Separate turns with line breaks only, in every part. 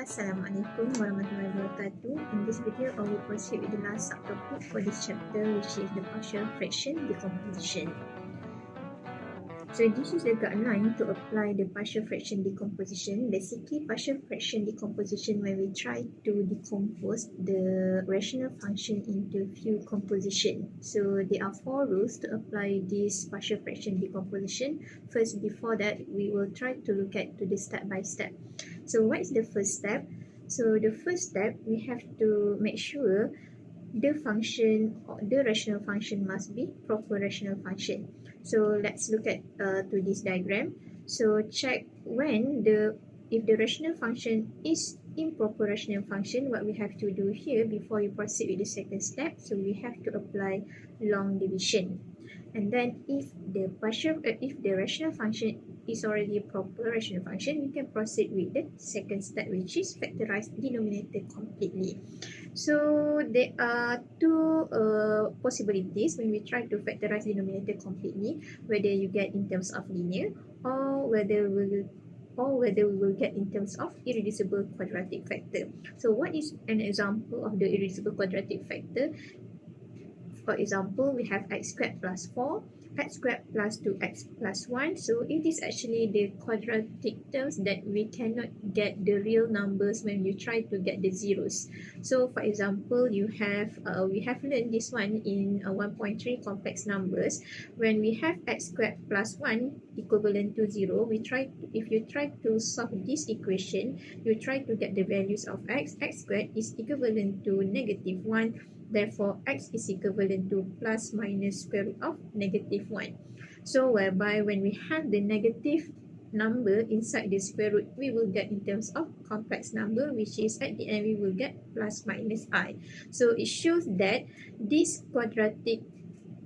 Assalamualaikum warahmatullahi wabarakatuh. In this video, I will proceed with the last subtopic for this chapter, which is the partial fraction decomposition. So this is the guideline to apply the partial fraction decomposition. Basically, partial fraction decomposition when we try to decompose the rational function into few composition. So there are 4 rules to apply this partial fraction decomposition. First, before that, we will try to look at to the step by step. So what is the first step? So the first step, we have to make sure the function or the rational function must be proper rational function. So let's look at to this diagram. So check if the rational function is improper rational function, what we have to do here before you proceed with the second step. So we have to apply long division. And then if the rational function is already a proper rational function, we can proceed with the second step, which is factorize denominator completely. So there are two possibilities when we try to factorize denominator completely, whether you get in terms of linear or whether we will get in terms of irreducible quadratic factor. So what is an example of the irreducible quadratic factor? For example, we have x squared plus 4, x squared plus 2x plus 1. So it is actually the quadratic terms that we cannot get the real numbers when you try to get the zeros. So for example, we have learned this one in 1.3 complex numbers. When we have x squared plus 1 equivalent to 0, if you try to solve this equation, you try to get the values of x squared is equivalent to negative 1. Therefore, x is equivalent to plus minus square root of negative 1. So, whereby when we have the negative number inside the square root, we will get in terms of complex number, which is at the end we will get plus minus I. So, it shows that this quadratic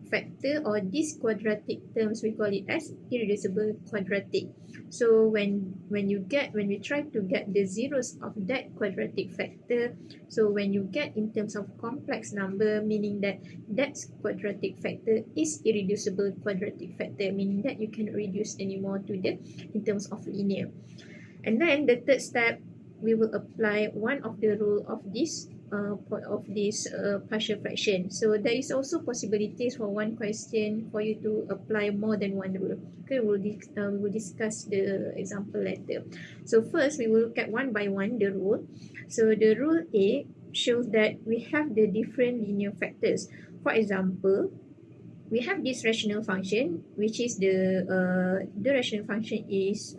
factor or this quadratic terms, we call it as irreducible quadratic. So when we try to get the zeros of that quadratic factor, so when you get in terms of complex number, meaning that quadratic factor is irreducible quadratic factor, meaning that you cannot reduce anymore to the in terms of linear. And then the third step, we will apply one of the rule of this partial fraction. So there is also possibilities for one question for you to apply more than one rule. Okay, we will discuss the example later. So first, we will look at one by one the rule. So the rule A shows that we have the different linear factors. For example, we have this rational function, which is the rational function is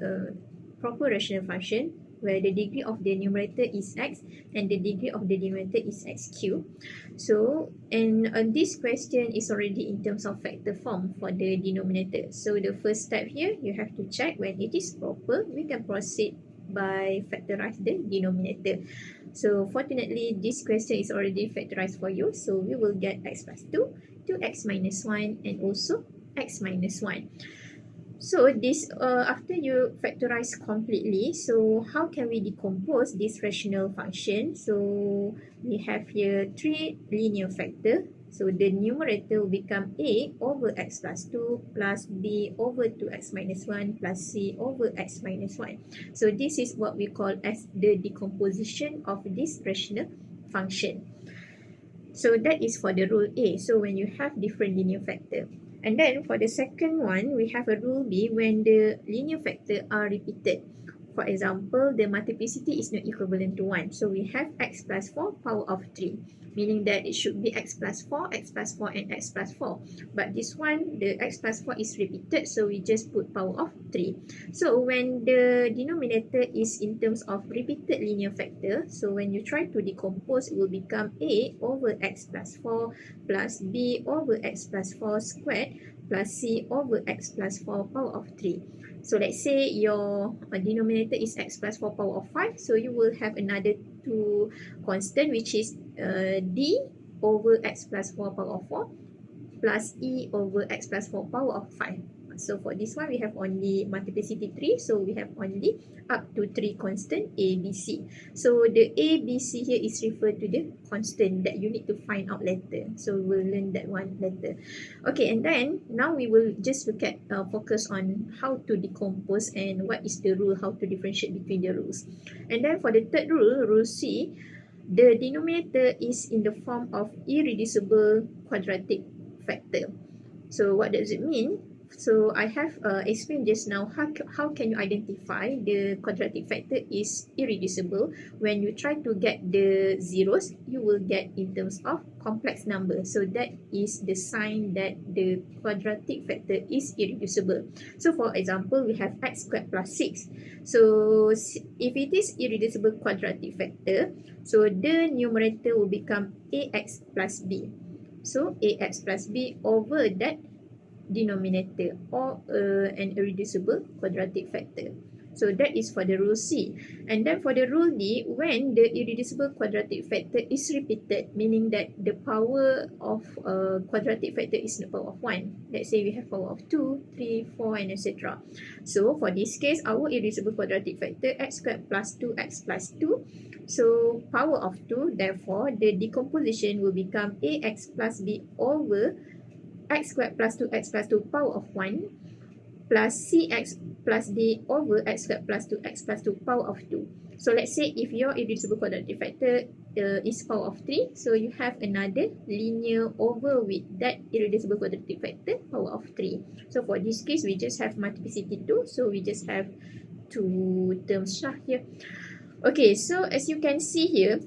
proper rational function, where the degree of the numerator is x and the degree of the denominator is x cubed. So, and this question is already in terms of factor form for the denominator. So the first step here, you have to check when it is proper, we can proceed by factorize the denominator. So fortunately, this question is already factorized for you. So we will get x plus 2, 2x minus 1 and also x minus 1. So this after you factorize completely, so how can we decompose this rational function? So we have here 3 linear factors. So the numerator will become a over x plus 2 plus b over 2x minus 1 plus c over x minus 1. So this is what we call as the decomposition of this rational function. So that is for the rule A. So when you have different linear factors. And then for the second one, we have a rule B when the linear factors are repeated. For example, the multiplicity is not equivalent to 1. So we have x plus 4 power of 3, meaning that it should be x plus 4, and x plus 4. But this one, the x plus 4 is repeated, so we just put power of 3. So when the denominator is in terms of repeated linear factor, so when you try to decompose, it will become a over x plus 4 plus b over x plus 4 squared plus c over x plus 4 power of 3. So let's say your denominator is x plus 4 power of 5. So you will have another 2 constant, which is d over x plus 4 power of 4 plus e over x plus 4 power of 5. So for this one, we have only multiplicity 3. So we have only up to 3 constant A, B, C. So the A, B, C here is referred to the constant that you need to find out later. So we'll learn that one later. Okay, and then now we will just look at focus on how to decompose and what is the rule, how to differentiate between the rules. And then for the third rule, rule C, the denominator is in the form of irreducible quadratic factor. So what does it mean? So I have explained just now how can you identify the quadratic factor is irreducible. When you try to get the zeros, you will get in terms of complex number. So that is the sign that the quadratic factor is irreducible. So for example, we have x squared plus 6. So if it is irreducible quadratic factor, so the numerator will become ax plus b. So ax plus b over that denominator or an irreducible quadratic factor. So that is for the rule C. And then for the rule D, when the irreducible quadratic factor is repeated, meaning that the power of quadratic factor is the power of 1. Let's say we have power of 2, 3, 4 and etc. So for this case, our irreducible quadratic factor x squared plus 2x plus 2. So power of 2, therefore the decomposition will become ax plus b over x squared plus 2x plus 2 power of 1 plus cx plus d over x squared plus 2x plus 2 power of 2. So let's say if your irreducible quadratic factor is power of 3, so you have another linear over with that irreducible quadratic factor power of 3. So for this case, we just have multiplicity 2, so we just have 2 terms here. Okay, so as you can see here,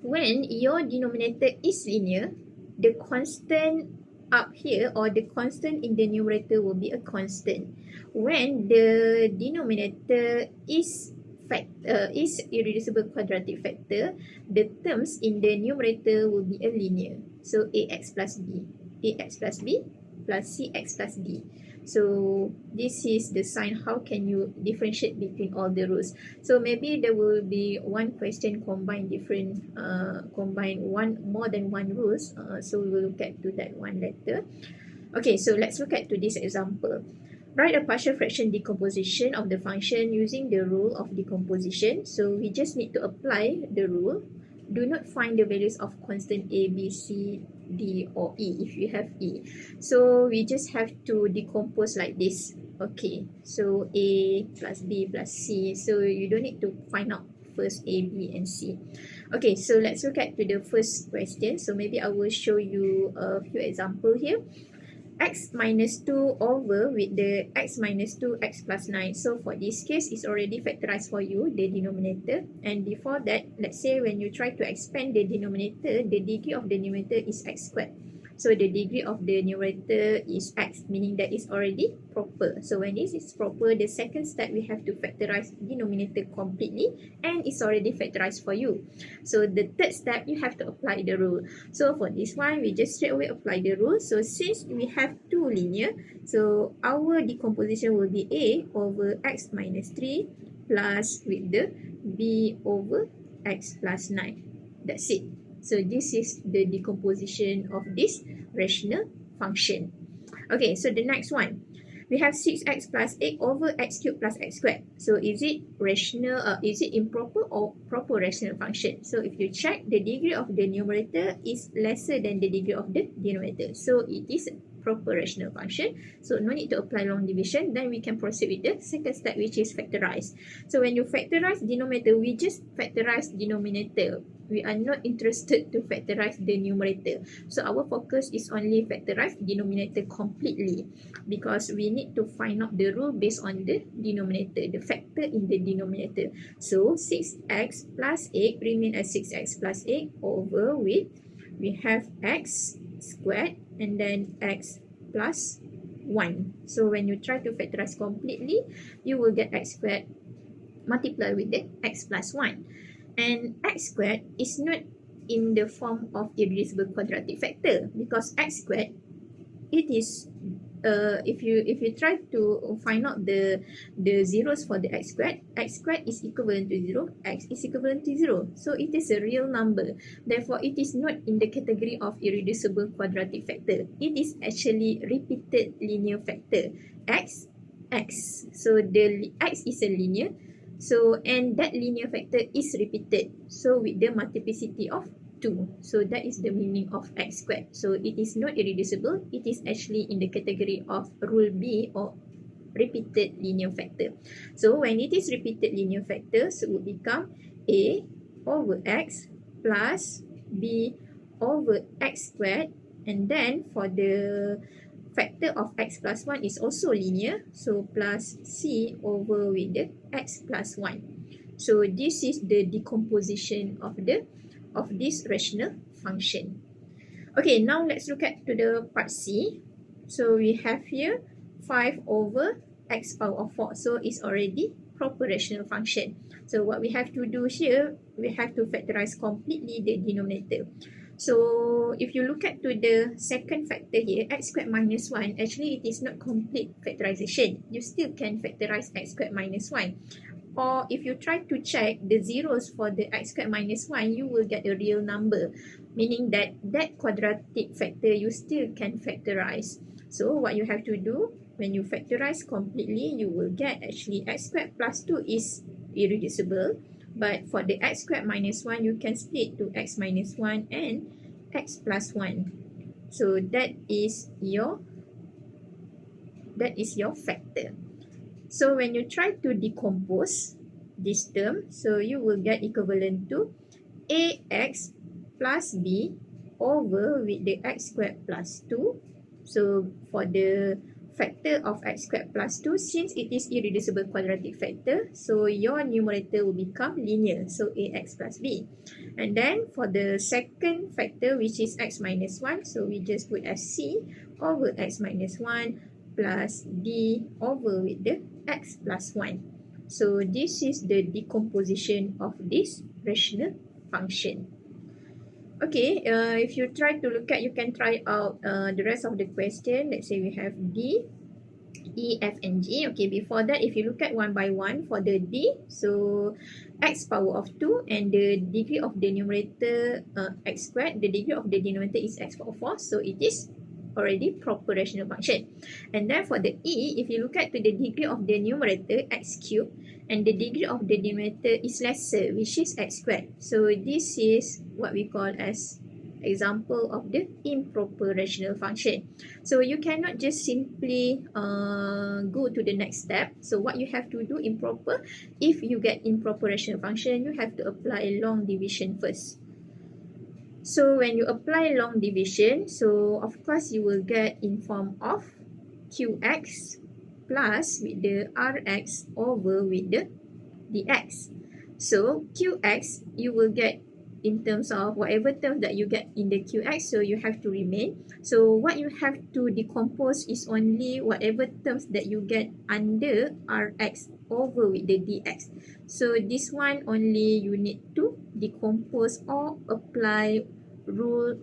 when your denominator is linear, the constant up here or the constant in the numerator will be a constant. When the denominator is irreducible quadratic factor, the terms in the numerator will be a linear. So ax plus b plus cx plus d. So this is the sign how can you differentiate between all the rules. So maybe there will be one question combine more than one rules. So we will look at to that one later. Okay, so let's look at to this example. Write a partial fraction decomposition of the function using the rule of decomposition. So we just need to apply the rule. Do not find the values of constant a, b, c, d or e if you have e. So we just have to decompose like this. Okay, so a plus b plus c. So you don't need to find out first a, b and c. Okay, so let's look at to the first question. So maybe I will show you a few examples here. X minus 2 over with the x minus 2 x plus 9. So for this case, it's already factorized for you, the denominator. And before that, let's say when you try to expand the denominator, the degree of the numerator is x squared. So the degree of the numerator is x, meaning that it's already proper. So when this is proper, the second step, we have to factorize denominator completely, and it's already factorized for you. So the third step, you have to apply the rule. So for this one, we just straight away apply the rule. So since we have two linear, so our decomposition will be a over x minus 3 plus with the b over x plus 9. That's it. So this is the decomposition of this rational function. Okay, so the next one. We have 6x plus 8 over x cubed plus x squared. So is it rational, is it improper or proper rational function? So if you check, the degree of the numerator is lesser than the degree of the denominator. So it is proper rational function. So no need to apply long division. Then we can proceed with the second step, which is factorize. So when you factorize denominator, we just factorize denominator. We are not interested to factorize the numerator. So our focus is only factorize denominator completely, because we need to find out the rule based on the denominator, the factor in the denominator. So 6x plus 8 remain as 6x plus 8 over with, we have x squared and then x plus 1. So when you try to factorize completely, you will get x squared multiplied with the x plus 1. And x squared is not in the form of irreducible quadratic factor, because x squared, it is if you try to find out the zeros for the x squared is equivalent to 0, x is equivalent to 0. So it is a real number. Therefore, it is not in the category of irreducible quadratic factor. It is actually repeated linear factor. X. So the x is a linear. So, and that linear factor is repeated. So with the multiplicity of 2. So that is the meaning of x squared. So it is not irreducible. It is actually in the category of rule B, or repeated linear factor. So when it is repeated linear factor, so it will become A over x plus B over x squared. And then for the factor of x plus 1 is also linear. So plus C over with the x plus 1. So this is the decomposition of this rational function. Okay, now let's look at to the part C. So we have here 5 over x power of 4. So it's already proper rational function. So what we have to do here, we have to factorize completely the denominator. So if you look at to the second factor here, x squared minus 1, actually it is not complete factorization. You still can factorize x squared minus 1. Or if you try to check the zeros for the x squared minus 1, you will get a real number, meaning that that quadratic factor you still can factorize. So what you have to do, when you factorize completely, you will get actually x squared plus 2 is irreducible. But for the x squared minus 1, you can split to x minus 1 and x plus 1. So that is your factor. So when you try to decompose this term, so you will get equivalent to ax plus b over with the x squared plus 2. So for the factor of x squared plus 2, since it is irreducible quadratic factor, so your numerator will become linear, so ax plus b. And then for the second factor, which is x minus 1, so we just put as c over x minus 1 plus d over with the x plus 1. So this is the decomposition of this rational function. Okay, if you try to look at, you can try out the rest of the question. Let's say we have D, E, F, and G. Okay, before that, if you look at one by one for the D, so x power of 2 and the degree of the numerator x squared, the degree of the denominator is x power 4. So it is already proper rational function. And then for the E, if you look at to the degree of the numerator x cubed and the degree of the denominator is lesser, which is x squared. So this is what we call as example of the improper rational function. So you cannot just simply go to the next step. So what you have to do improper, if you get improper rational function, you have to apply long division first. So when you apply long division, so of course you will get in form of qx plus with the rx over with the dx. So qx you will get in terms of whatever terms that you get in the qx, so you have to remain. So what you have to decompose is only whatever terms that you get under rx over with the dx. So this one only you need to decompose or apply rule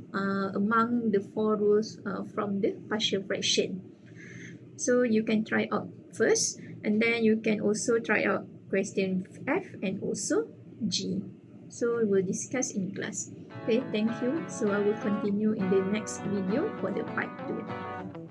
among the 4 rules from the partial fraction. So you can try out first, and then you can also try out question F and also G. So we'll discuss in class. Okay, thank you. So I will continue in the next video for the part 2.